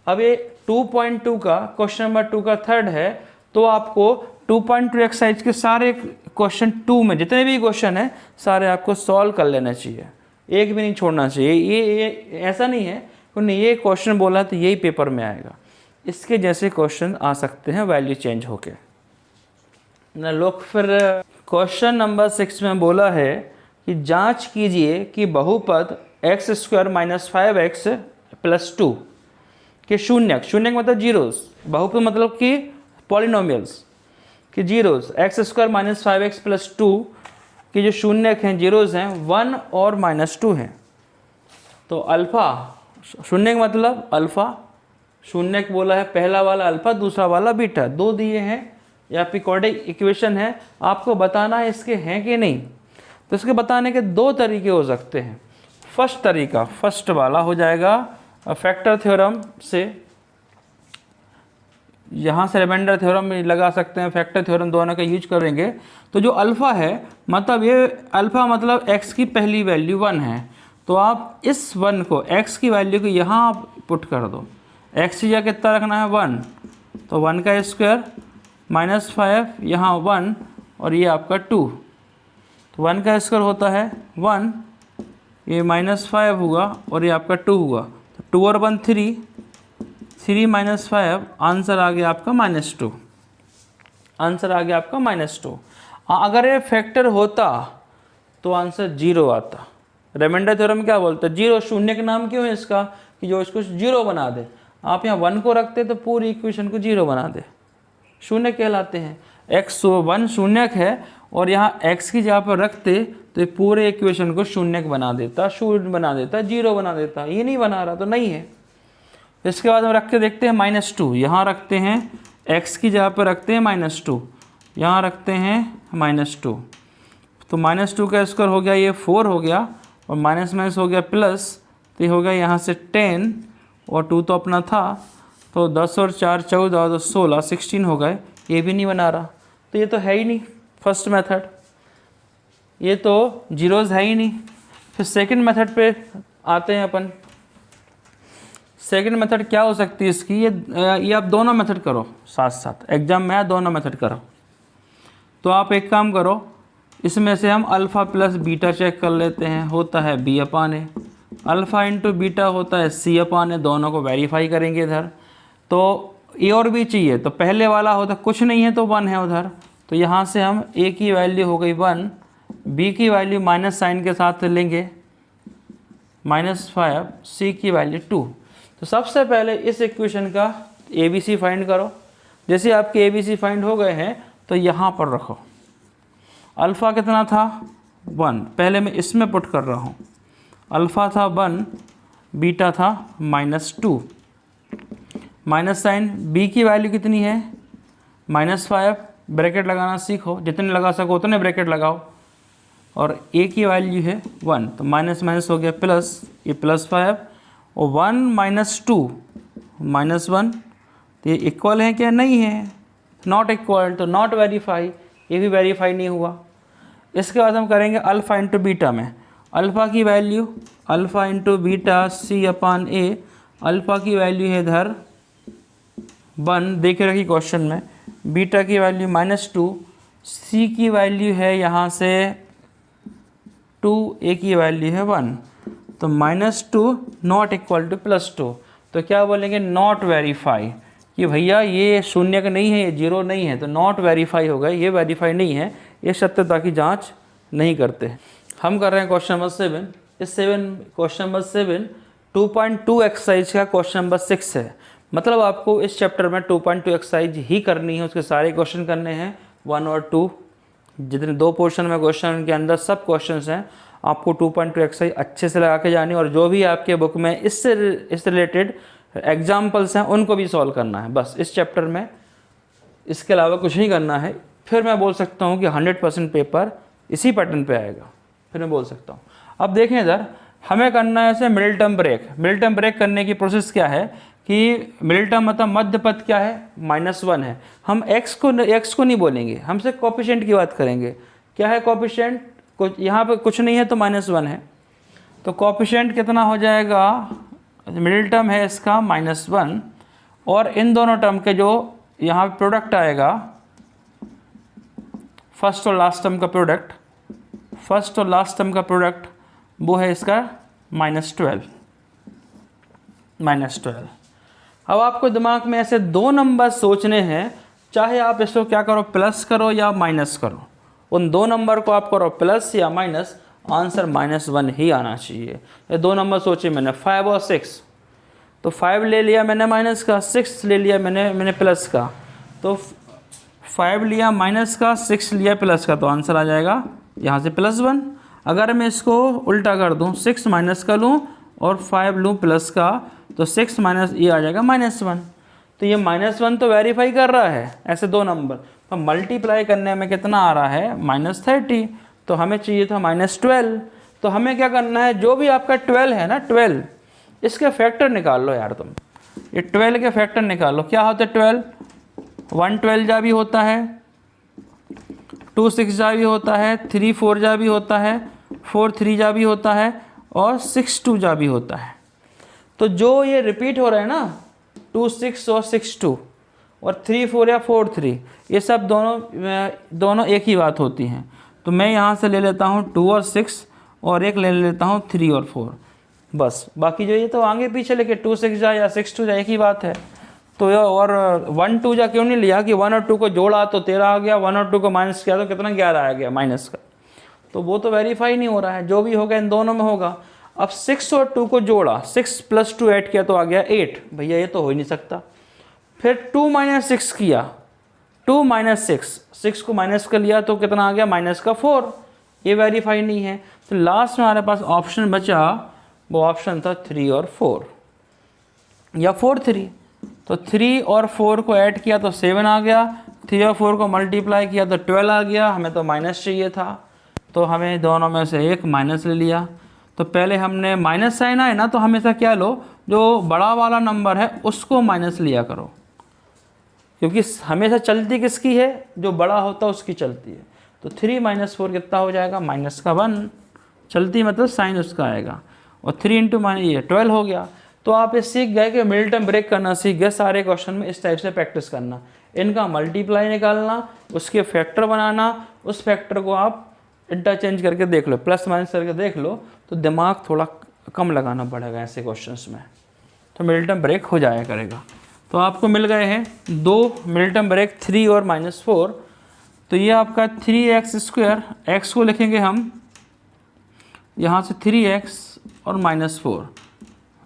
अब ये 2.2 का क्वेश्चन नंबर 2 का 3rd है, तो आपको 2.2 एक्सरसाइज के सारे क्वेश्चन 2 में जितने भी क्वेश्चन है सारे आपको सॉल्व कर लेना चाहिए, एक भी नहीं छोड़ना चाहिए। ये ऐसा नहीं है उन्होंने ये क्वेश्चन बोला तो यही पेपर में आएगा, इसके जैसे क्वेश्चन आ सकते हैं वैल्यू चेंज होके ना। लोग फिर क्वेश्चन नंबर 6 में बोला है कि जांच कीजिए कि बहुपद x² माइनस 5x प्लस 2 के शून्यक मतलब जीरोस, बहुपद मतलब कि पॉलिनोमियल्स कि zeros, x² minus 5x plus 2 के जो शून्यक हैं, जीरोस हैं, 1 और -2 हैं। तो अल्फ़ा शून्यक मतलब अल्फ़ा, शून्यक बोला है पहला वाला अल्फ़ा, दूसरा वाला बीटा, 2 दिए हैं, या पीरियोडिक इक्वेशन है, आपको बताना है इसके हैं कि नहीं। तो इसके बताने के 2 तरीके हो सकते हैं। फर्स्ट तरीका, फर्स्ट वाला हो जाएगा फैक्टर थ्योरम से, यहाँ से रिमाइंडर थ्योरम भी लगा सकते हैं, फैक्टर थ्योरम दोनों का यूज करेंगे। तो जो अल्फ़ा है मतलब ये अल्फ़ा मतलब x की पहली वैल्यू 1 है, तो आप इस 1 को x की वैल्यू को यहाँ पुट कर दो, x की जगह कितना रखना है 1, तो 1 का स्क्वायर माइनस 5 यहाँ 1 और ये आपका 2, तो 1 का स्क्वायर होता है 1, ये -5 हुआ और ये आपका 2 हुआ, तो 2 और 1 3, 3 माइनस 5, आंसर आ गया आपका -2, आंसर आ गया आपका -2। अगर ये फैक्टर होता तो आंसर 0 आता। रिमाइंडर थ्योरम क्या बोलता है, 0 शून्य का नाम क्यों है इसका, कि जो इसको 0 बना दे। आप यहाँ 1 को रखते तो पूरी इक्वेशन को 0 बना दे, शून्य कहलाते हैं। x1 शून्यक है और यहाँ x की जगह पर रखते तो पूरे इक्वेशन को शून्यक बना देता, शून्य बना देता, 0 बना देता। ये नहीं बना रहा तो नहीं है। इसके बाद हम रख के देखते हैं -2, यहाँ रखते हैं x की जगह पर रखते हैं -2, यहाँ रखते हैं -2, तो -2 का स्क्वायर हो गया, ये 4 हो गया, और माइनस माइनस हो गया प्लस, तो ये हो गया यहाँ से 10 और 2 तो अपना था, तो 10 और 4 14, तो 16 16 हो गए। ये भी नहीं बना रहा, तो ये तो है ही नहीं फर्स्ट मेथड, ये तो जीरोज़ है ही नहीं। फिर सेकंड मेथड पे आते हैं अपन। सेकंड मेथड क्या हो सकती है इसकी, ये आप दोनों मेथड करो साथ साथ, एग्जाम में दोनों मेथड करो। तो आप एक काम करो, इसमें से हम अल्फ़ा प्लस बीटा चेक कर लेते हैं, होता है बी अपान ए, अल्फ़ा इंटू बीटा होता है सी अपान ए, दोनों को वेरीफाई करेंगे इधर। तो ए और बी चाहिए, तो पहले वाला होता कुछ नहीं है तो 1 है उधर, तो यहाँ से हम ए की वैल्यू हो गई 1, बी की वैल्यू माइनस साइन के साथ लेंगे -5, सी की वैल्यू 2। तो सबसे पहले इस इक्वेशन का ए बी सी फाइंड करो। जैसे आपके ए बी सी फाइंड हो गए हैं तो यहाँ पर रखो, अल्फ़ा कितना था 1, पहले मैं इसमें पुट कर रहा हूँ, अल्फ़ा था 1, बीटा था -2, माइनस साइन, बी की वैल्यू कितनी है -5, ब्रैकेट लगाना सीखो, जितने लगा सको उतने ब्रैकेट लगाओ, और ए की वैल्यू है 1, तो माइनस माइनस हो गया प्लस, ये +5 और 1 - 2 -1, तो ये इक्वल है क्या, नहीं है, नॉट इक्वल, तो नॉट वेरीफाई, ये भी वेरीफाई नहीं हुआ। इसके बाद हम करेंगे अल्फ़ा इंटू बीटा में, अल्फ़ा की वैल्यू, अल्फ़ा इंटू बीटा सी अपान ए, अल्फ़ा की वैल्यू है इधर 1, देख रखी क्वेश्चन में, बीटा की वैल्यू -2, सी की वैल्यू है यहाँ से 2, ए की वैल्यू है 1, तो -2 नॉट इक्वल टू +2, तो क्या बोलेंगे, नॉट वेरीफाई, कि भैया ये शून्य का नहीं है, ये जीरो नहीं है, तो नॉट वेरीफाई होगा, ये वेरीफाई नहीं है, ये सत्यता की जांच नहीं करते। हम कर रहे हैं क्वेश्चन नंबर 7, इस क्वेश्चन नंबर 7 2.2 एक्सरसाइज का क्वेश्चन नंबर 6 है। मतलब आपको इस चैप्टर में 2.2 एक्सरसाइज ही करनी है, उसके सारे क्वेश्चन करने हैं, 1 और 2, जितने 2 पोर्शन में क्वेश्चन के अंदर सब क्वेश्चंस हैं, आपको 2.2 एक्सरसाइज अच्छे से लगा के जानी, और जो भी आपके बुक में इससे रिलेटेड एग्जाम्पल्स हैं उनको भी सॉल्व करना है, बस इस चैप्टर में, इसके अलावा कुछ नहीं करना है। फिर मैं बोल सकता हूँ कि 100% पेपर इसी पैटर्न पे आएगा, फिर मैं बोल सकता हूँ। अब देखें इधर, हमें करना है ऐसे middle term break. Middle term break करने की प्रोसेस क्या है कि मिडिल टर्म मतलब मध्य पद क्या है, -1 है। हम x को नहीं बोलेंगे, हम सिर्फ कोफिशिएंट की बात करेंगे। क्या है कोफिशिएंट, कुछ यहाँ पे कुछ नहीं है तो -1 है, तो कोफिशिएंट कितना हो जाएगा, मिडिल टर्म है इसका -1, और इन दोनों टर्म के जो यहाँ पे प्रोडक्ट आएगा, फर्स्ट और लास्ट टर्म का प्रोडक्ट, फर्स्ट और लास्ट टर्म का प्रोडक्ट वो है इसका -12। अब आपको दिमाग में ऐसे 2 नंबर सोचने हैं, चाहे आप इसको क्या करो, प्लस करो या माइनस करो, उन 2 नंबर को आप करो प्लस या माइनस, आंसर -1 ही आना चाहिए। ये 2 नंबर सोचे मैंने, 5 और 6, तो 5 ले लिया मैंने माइनस का, 6 ले लिया मैंने प्लस का, तो 5 लिया माइनस का, 6 लिया प्लस का, तो आंसर आ जाएगा यहाँ से +1। अगर मैं इसको उल्टा कर दूँ, 6 माइनस का लूँ और 5 लूँ प्लस का, तो 6 माइनस ये आ जाएगा -1। तो ये -1 तो वेरीफाई कर रहा है ऐसे 2 नंबर, तो मल्टीप्लाई करने में कितना आ रहा है, -30, तो हमें चाहिए था -12। तो हमें क्या करना है, जो भी आपका 12 है ना, 12 इसके फैक्टर निकाल लो यार तुम, ये 12 के फैक्टर निकाल लो। क्या होता है 12, 112 जा भी होता है, 26 जा भी होता है, 34 जा भी होता है, 43 जा भी होता है, और 62 जा भी होता है। तो जो ये रिपीट हो रहा है ना, 26 और 62 और 34 या 43, ये सब दोनों एक ही बात होती हैं। तो मैं यहाँ से ले लेता हूँ 2 और 6, और एक ले लेता हूँ 3 और 4, बस। बाकी जो ये तो आगे पीछे लेके 26 जा या 62 जा एक ही बात है। तो और 1 2 जा क्यों नहीं लिया कि 1 और 2 को जोड़ा तो 13 आ गया, 1 और 2 को माइनस किया तो कितना 11 आ गया माइनस का, तो वो तो वेरीफाई नहीं हो रहा है। जो भी होगा इन दोनों में होगा। अब 6 और 2 को जोड़ा, 6 + 2 ऐड किया तो आ गया 8, भैया ये तो हो ही नहीं सकता। फिर 2 - 6 किया, 2 - 6 को माइनस कर लिया तो कितना आ गया -4, ये वेरीफाई नहीं है। तो लास्ट में हमारे पास ऑप्शन बचा, वो ऑप्शन था 3 और 4 या 4 3। तो 3 और 4 को ऐड किया तो 7 आ गया, 3 और 4 को मल्टीप्लाई किया तो 12 आ गया। हमें तो माइनस चाहिए था, तो हमें दोनों में से एक माइनस ले लिया। तो पहले हमने माइनस साइन आए ना, तो हमेशा क्या लो, जो बड़ा वाला नंबर है उसको माइनस लिया करो, क्योंकि हमेशा चलती किसकी है, जो बड़ा होता है उसकी चलती है। तो 3 - 4 कितना हो जाएगा, -1। चलती मतलब साइन उसका आएगा, और 3 × ये 12 हो गया। तो आप ये सीख गए कि मिडिल टर्म ब्रेक करना सीख गए, सारे क्वेश्चन में इस टाइप से प्रैक्टिस करना, इनका मल्टीप्लाई निकालना, उसके फैक्टर बनाना, उस फैक्टर को आप इंटरचेंज करके देख लो, प्लस माइनस करके देख लो, तो दिमाग थोड़ा कम लगाना पड़ेगा ऐसे क्वेश्चंस में, तो मिडिल टर्म ब्रेक हो जाया करेगा। तो आपको मिल गए हैं 2 मिडिल टर्म ब्रेक, 3 और -4। तो ये आपका 3x², x को लिखेंगे हम यहाँ से 3x और -4,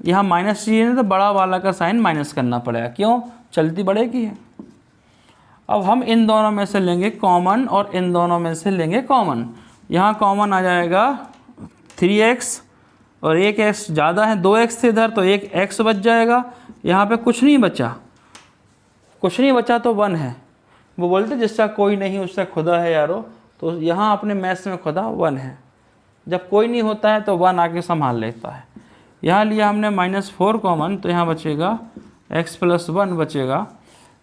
यहाँ माइनस चाहिए ना, तो बड़ा वाला का साइन माइनस करना पड़ेगा, क्यों, चलती बड़े की है। अब हम इन दोनों में से लेंगे कॉमन और इन दोनों में से लेंगे कॉमन। यहाँ कॉमन आ जाएगा 3x और एक x ज़्यादा है, 2x थे इधर, तो एक x बच जाएगा। यहाँ पे कुछ नहीं बचा, कुछ नहीं बचा तो 1 है। वो बोलते जिसका कोई नहीं उससे खुदा है यारो, तो यहाँ अपने मैथ्स में खुदा 1 है। जब कोई नहीं होता है तो 1 आके संभाल लेता है। यहाँ लिया हमने -4 कॉमन, तो यहाँ बचेगा x + 1 बचेगा।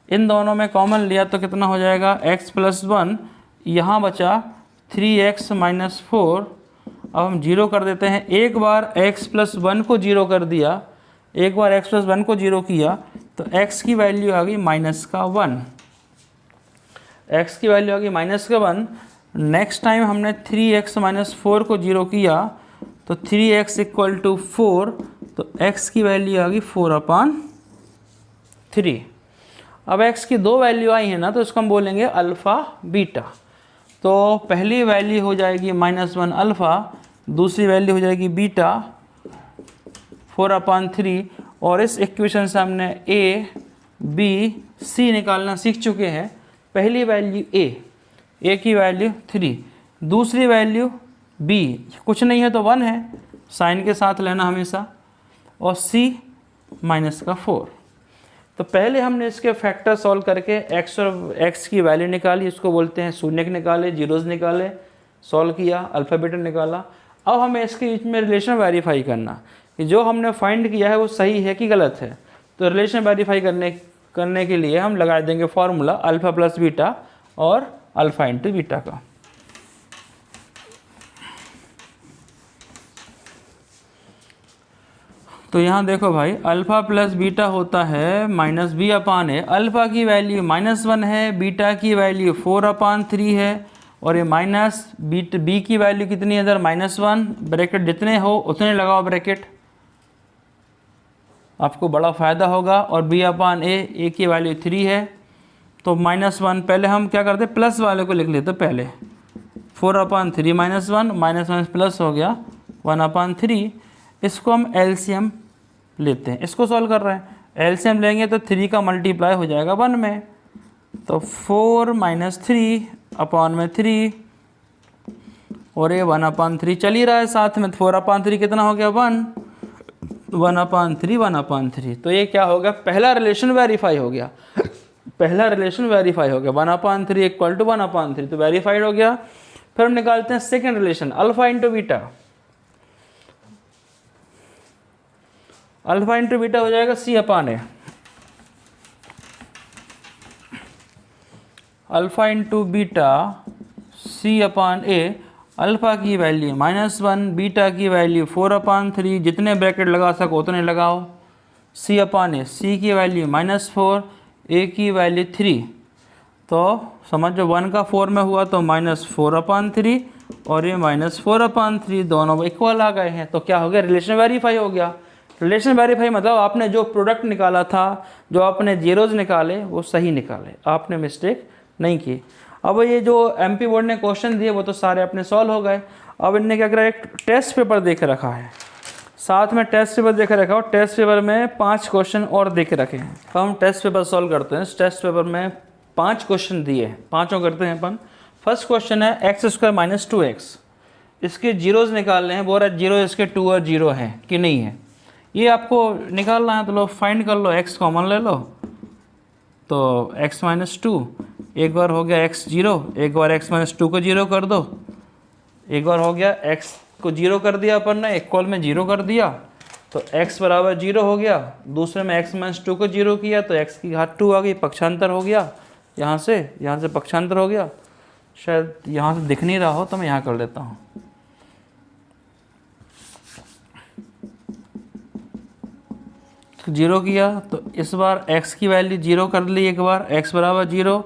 इन दोनों में कॉमन लिया तो कितना हो जाएगा, x + 1, यहाँ बचा 3x - 4। अब हम 0 कर देते हैं, एक बार x + 1 को 0 कर दिया, एक बार x + 1 को 0 किया, तो x की वैल्यू आ गई -1, x की वैल्यू आ गई -1। नेक्स्ट टाइम हमने 3x - 4 को 0 किया, तो 3x = 4, तो x की वैल्यू आ गई 4/3। अब x की 2 वैल्यू आई है ना, तो इसको हम बोलेंगे अल्फ़ा बीटा। तो पहली वैल्यू हो जाएगी -1 अल्फ़ा, दूसरी वैल्यू हो जाएगी बीटा 4/3। और इस इक्वेशन से हमने a, b, c निकालना सीख चुके हैं। पहली वैल्यू a की वैल्यू 3, दूसरी वैल्यू b, कुछ नहीं है तो 1 है, साइन के साथ लेना हमेशा, और c -4। तो पहले हमने इसके फैक्टर सॉल्व करके x और x की वैल्यू निकाली, इसको बोलते हैं शून्य निकाले, जीरोज़ निकाले, सॉल्व किया, अल्फ़ा बीटा निकाला। अब हमें इसके बीच में रिलेशन वेरीफाई करना कि जो हमने फाइंड किया है वो सही है कि गलत है। तो रिलेशन वेरीफाई करने के लिए हम लगा देंगे फॉर्मूला अल्फ़ा + बीटा और अल्फ़ा × बीटा का। तो यहाँ देखो भाई, अल्फ़ा + बीटा होता है -b/a। अल्फ़ा की वैल्यू -1 है, बीटा की वैल्यू 4/3 है, और ये बी की वैल्यू कितनी है इधर, -1। ब्रैकेट जितने हो उतने लगाओ ब्रैकेट, आपको बड़ा फ़ायदा होगा। और b/a की वैल्यू 3 है, तो -1 पहले हम क्या करते, प्लस वाले को लिख लेते पहले, 4/3 -1 प्लस हो गया 1/3। इसको हम एलसीएम लेते हैं, इसको सॉल्व कर रहे हैं, एलसीएम लेंगे तो 3 का मल्टीप्लाई हो जाएगा 1 में, तो 4 - 3/3, और ये 1/3 चल ही रहा है साथ में। 4/3 कितना हो गया, 1, 1/3। तो ये क्या हो गया, पहला रिलेशन वेरीफाई हो गया, पहला रिलेशन वेरीफाई हो गया, 1/3 = 1/3, तो वेरीफाइड हो गया। फिर हम निकालते हैं second relation, alpha × beta. Alpha × beta हो जाएगा c/a। Alpha × beta c/a। Alpha की वैल्यू -1, बीटा की वैल्यू 4/3, जितने ब्रैकेट लगा सको उतने लगाओ, c/a। c की वैल्यू -4, a की वैल्यू 3, तो समझो 1 का 4 में हुआ तो -4/3, और ये -4/3 दोनों इक्वल आ गए हैं। तो क्या हो गया, रिलेशन वेरीफाई हो गया। रिलेशन वेरीफाई मतलब आपने जो प्रोडक्ट निकाला था, जो आपने जीरोज़ निकाले वो सही निकाले, आपने मिस्टेक नहीं की। अब ये जो एमपी बोर्ड ने क्वेश्चन दिए वो तो सारे अपने सॉल्व हो गए। अब इनने क्या करा, एक टेस्ट पेपर दे के रखा है, साथ में टेस्ट पेपर दे के रखा हो, टेस्ट पेपर में 5 क्वेश्चन और दे के रखे हैं। तो हम टेस्ट पेपर सॉल्व करते हैं। टेस्ट पेपर में 5 क्वेश्चन दिए हैं, पाँचों करते हैं अपन। फर्स्ट क्वेश्चन है x² - 2x, इसके जीरोज़ निकालने हैं, बोल रहा है 0 इसके 2 और 0 है कि नहीं है, ये आपको निकालना है। तो लो फाइंड कर लो, x कॉमन ले लो, तो x - 2, एक बार हो गया x 0, एक बार x - 2 को 0 कर दो, एक बार हो गया x को जीरो कर दिया अपन ने, एक कॉल में जीरो कर दिया तो x बराबर जीरो हो गया, दूसरे में x माइनस टू को जीरो किया तो x की घात 2 आ गई, पक्षांतर हो गया, यहाँ से पक्षांतर हो गया। शायद यहाँ से दिख नहीं रहा हो तो मैं यहाँ कर लेता हूँ। तो जीरो किया तो इस बार x की वैल्यू जीरो कर ली, एक बार x बराबर जीरो,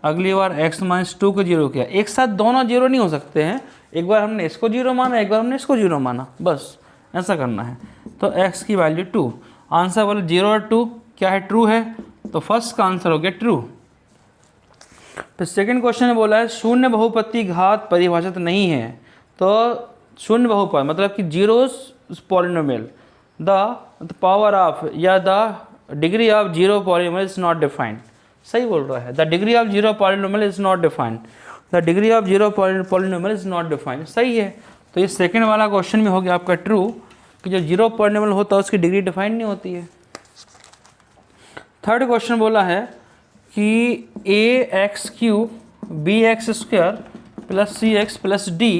अगली बार x माइनस टू को जीरो किया। एक साथ दोनों जीरो नहीं हो सकते हैं, एक बार हमने इसको जीरो माना, एक बार हमने इसको जीरो माना, बस ऐसा करना है। तो x की वैल्यू 2, आंसर बोले 0 और 2 क्या है, ट्रू है, तो फर्स्ट का आंसर हो गया ट्रू। फिर सेकंड क्वेश्चन में बोला है शून्य बहुपति घात परिभाषित नहीं है। तो शून्य बहुपद मतलब कि zeros polynomial, the power of या the degree of zero polynomial is not defined. सही बोल रहा है, the degree of zero polynomial is not defined, the degree of zero polynomial is not defined. सही है, तो ये सेकंड वाला क्वेश्चन में हो गया आपका ट्रू कि जो जीरो पॉलिनोमियल होता है उसकी डिग्री डिफाइंड नहीं होती है। थर्ड क्वेश्चन बोला है कि A X cube B X square plus C X plus D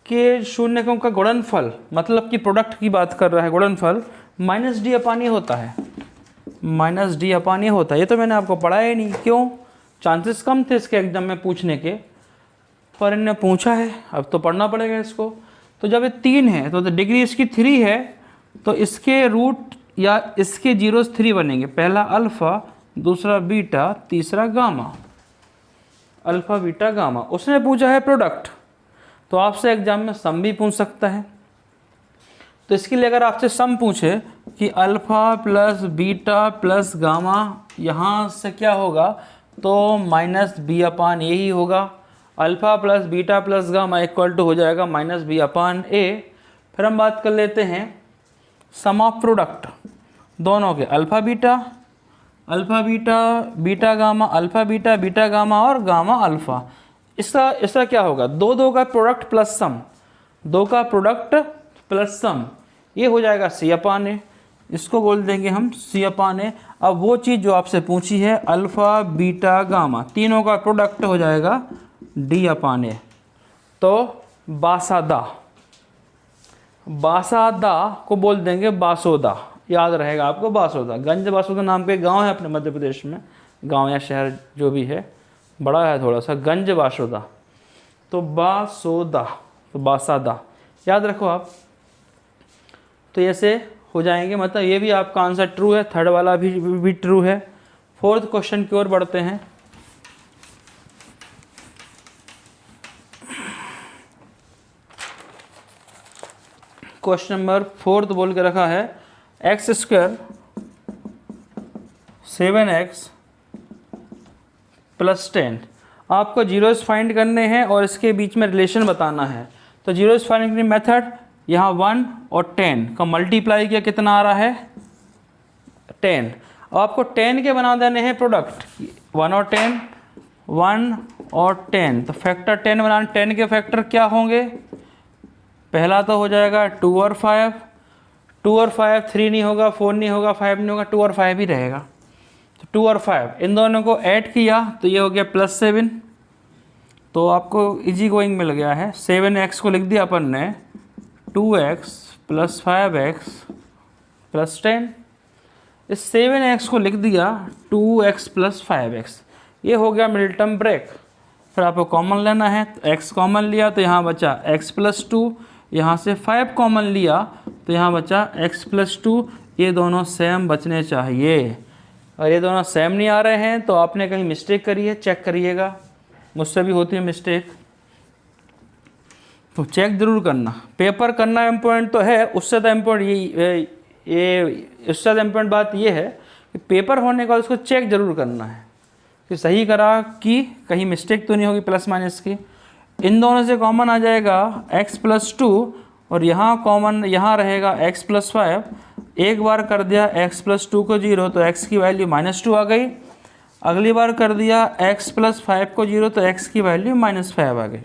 के शून्यकों का गुणनफल, मतलब कि प्रोडक्ट की बात कर रहा है, गुणनफल माइनस डी अपान ए होता है, माइनस डी अपान ए होता है। ये तो मैंने आपको पढ़ाया ही नहीं, क्यों, चांसेस कम थे इसके एग्जाम में पूछने के, पर इन्होंने पूछा है, अब तो पढ़ना पड़ेगा इसको। तो जब ये 3 है तो डिग्री इसकी 3 है, तो इसके रूट या इसके जीरोस 3 बनेंगे, पहला अल्फ़ा, दूसरा बीटा, तीसरा गामा, अल्फ़ा बीटा गामा। उसने पूछा है प्रोडक्ट, तो आपसे एग्जाम में सम भी पूछ सकता है। तो इसके लिए अगर आपसे सम पूछे कि alpha plus beta plus gamma, यहाँ से क्या होगा, तो माइनस बी अपान ए ही होगा। Alpha plus beta plus gamma equal to हो जाएगा माइनस बी अपान ए। फिर हम बात कर लेते हैं सम ऑफ प्रोडक्ट दोनों के, alpha beta beta gamma, alpha beta beta gamma और गामा अल्फ़ा। इसका क्या होगा, दो का प्रोडक्ट प्लस सम, दो का प्रोडक्ट प्लस सम, ये हो जाएगा सी अपान ए, इसको बोल देंगे हम सी अपान ए। अब वो चीज़ जो आपसे पूछी है अल्फ़ा बीटा गामा, तीनों का प्रोडक्ट हो जाएगा डी अपान ए। तो बासादा को बोल देंगे बासोदा, याद रहेगा आपको बासोदा। गंज बासोदा नाम के गांव है अपने मध्य प्रदेश में, गांव या शहर जो भी है, बड़ा है थोड़ा सा, गंज बासोदा, तो बासोदा, तो बासादा याद रखो आप। तो ऐसे हो जाएंगे, मतलब ये भी आपका आंसर ट्रू है, थर्ड वाला भी ट्रू है। फोर्थ क्वेश्चन की ओर बढ़ते हैं। क्वेश्चन नंबर 4 बोल के रखा है एक्स स्क्वायर 7x प्लस 10। आपको जीरोस फाइंड करने हैं और इसके बीच में रिलेशन बताना है। तो जीरोस फाइंड करने मेथड, यहाँ 1 और 10 का मल्टीप्लाई किया, कितना आ रहा है 10। अब आपको 10 के बना देने हैं प्रोडक्ट, 1 और 10, 1 और 10, तो फैक्टर 10 बनाने, 10 के फैक्टर क्या होंगे, पहला तो हो जाएगा 2 और 5, 2 और 5, 3 नहीं होगा, 4 नहीं होगा, 5 नहीं होगा, 2 और 5 ही रहेगा। तो 2 और 5 इन दोनों को ऐड किया तो ये हो गया प्लस 7। तो आपको इजी गोइंग मिल गया है। 7x को लिख दिया अपन ने 2x प्लस 5x प्लस 10। इस 7x को लिख दिया 2x प्लस 5x, ये हो गया मिडिल टर्म ब्रेक। फिर आपको कॉमन लेना है, तो x कॉमन लिया तो यहाँ बचा x प्लस 2, यहाँ से 5 कॉमन लिया तो यहाँ बचा x प्लस 2। ये दोनों सेम बचने चाहिए, और ये दोनों सेम नहीं आ रहे हैं तो आपने कहीं मिस्टेक करी है, चेक करिएगा, मुझसे भी होती है मिस्टेक, तो चेक ज़रूर करना। पेपर करना इम्पोर्टेंट तो है, उससे तो इम्पोर्टेंट उससे ज़्यादा इम्पोर्टेंट बात ये है कि पेपर होने का उसको चेक ज़रूर करना है कि सही करा कि कहीं मिस्टेक तो नहीं होगी प्लस माइनस की। इन दोनों से कॉमन आ जाएगा x प्लस 2 और यहाँ कॉमन यहाँ रहेगा x प्लस 5। एक बार कर दिया x प्लस 2 को 0 तो x की वैल्यू -2 आ गई। अगली बार कर दिया x प्लस 5 को 0 तो x की वैल्यू -5 आ गई।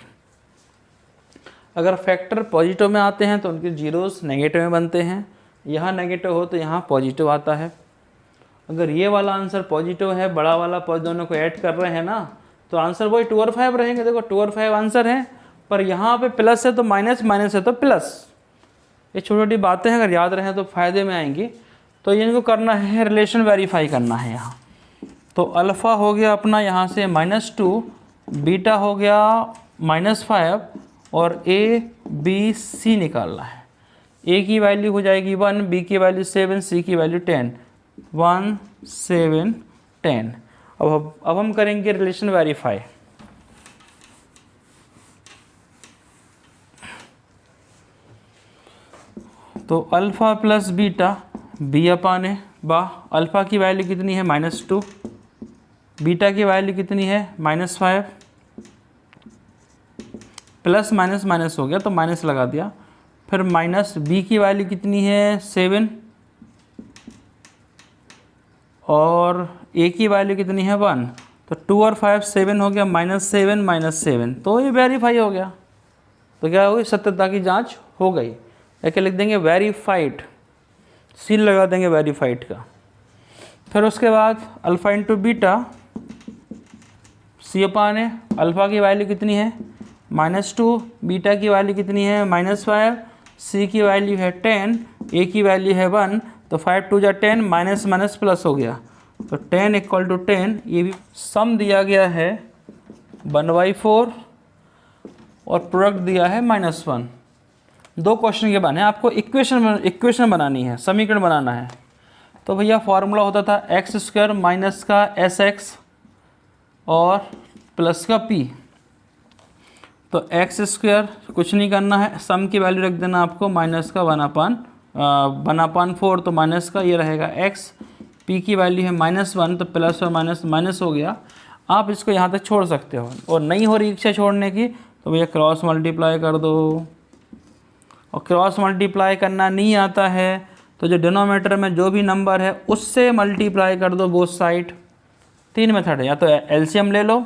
अगर फैक्टर पॉजिटिव में आते हैं तो उनके जीरोस नेगेटिव में बनते हैं, यहाँ नेगेटिव हो तो यहाँ पॉजिटिव आता है। अगर ये वाला आंसर पॉजिटिव है, बड़ा वाला दोनों को ऐड कर रहे हैं ना, तो आंसर वही 2 और 5 रहेंगे। देखो 2 और 5 आंसर है, पर यहाँ पे प्लस है तो माइनस, माइनस है तो प्लस। ये छोटी छोटी बातें हैं, अगर याद रहें तो फ़ायदे में आएंगी। तो ये इनको करना है, रिलेशन वेरीफाई करना है यहाँ। तो अल्फ़ा हो गया अपना यहाँ से -2, बीटा हो गया -5 और A B C निकालना है। A की वैल्यू हो जाएगी 1, B की वैल्यू 7, C की वैल्यू 10, 1 7 10। अब हम करेंगे रिलेशन वेरीफाई। तो अल्फ़ा प्लस बीटा B अपान ए बा, अल्फ़ा की वैल्यू कितनी है -2, बीटा की वैल्यू कितनी है -5, प्लस माइनस माइनस हो गया तो माइनस लगा दिया, फिर माइनस B की वैल्यू कितनी है 7 और A की वैल्यू कितनी है 1, तो 2 और 5 7 हो गया, -7 -7, तो ये वेरीफाई हो गया। तो क्या हो गई, सत्यता की जांच हो गई। क्या लिख देंगे, वेरीफाइड, सील लगा देंगे वेरीफाइड का। फिर उसके बाद अल्फ़ा इंटू बीटा C अपान है, अल्फ़ा की वैल्यू कितनी है -2, बीटा की वैल्यू कितनी है -5, C की वैल्यू है 10, A की वैल्यू है 1, तो 5 2 जा 10, माइनस माइनस प्लस हो गया, तो 10 = 10। ये भी सम दिया गया है 1/4 और प्रोडक्ट दिया है -1। दो क्वेश्चन के बने, आपको इक्वेशन बनानी है, समीकरण बनाना है। तो भैया फॉर्मूला होता था x² माइनस का SX और प्लस का P। तो x² कुछ नहीं करना है, सम की वैल्यू रख देना आपको माइनस का 1/4, तो माइनस का ये रहेगा x, P की वैल्यू है -1, तो प्लस और माइनस माइनस हो गया। आप इसको यहाँ तक छोड़ सकते हो, और नहीं हो रही इच्छा छोड़ने की तो भैया क्रॉस मल्टीप्लाई कर दो। और क्रॉस मल्टीप्लाई करना नहीं आता है तो जो डिनोमिनेटर में जो भी नंबर है उससे मल्टीप्लाई कर दो बोथ साइड। 3 मेथड है, या तो एलसीएम ले लो,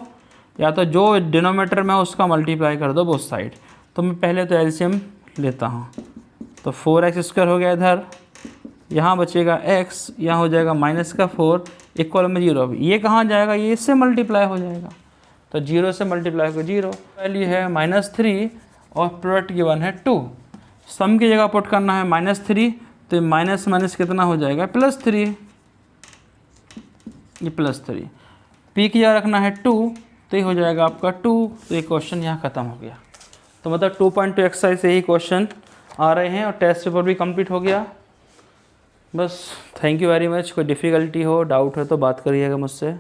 या तो जो डिनोमिनेटर में उसका मल्टीप्लाई कर दो बोथ साइड। तो मैं पहले तो एलसीएम लेता हूँ, तो 4x² हो गया इधर, यहाँ बचेगा x, यहाँ हो जाएगा -4 इक्वल में 0। ये कहाँ जाएगा, ये इससे मल्टीप्लाई हो जाएगा, तो 0 से मल्टीप्लाई को 0, वैल्यू है -3 और प्रोडक्ट गिवन है 2। सम की जगह पुट करना है -3, तो माइनस माइनस कितना हो जाएगा +3, ये +3। P की जगह रखना है 2, तो ये हो जाएगा आपका 2। तो ये क्वेश्चन यहाँ ख़त्म हो गया। तो मतलब 2.2 एक्सरसाइज से ही क्वेश्चन आ रहे हैं और टेस्ट पेपर भी कंप्लीट हो गया। बस थैंक यू वेरी मच। कोई डिफ़िकल्टी हो, डाउट हो तो बात करिएगा मुझसे।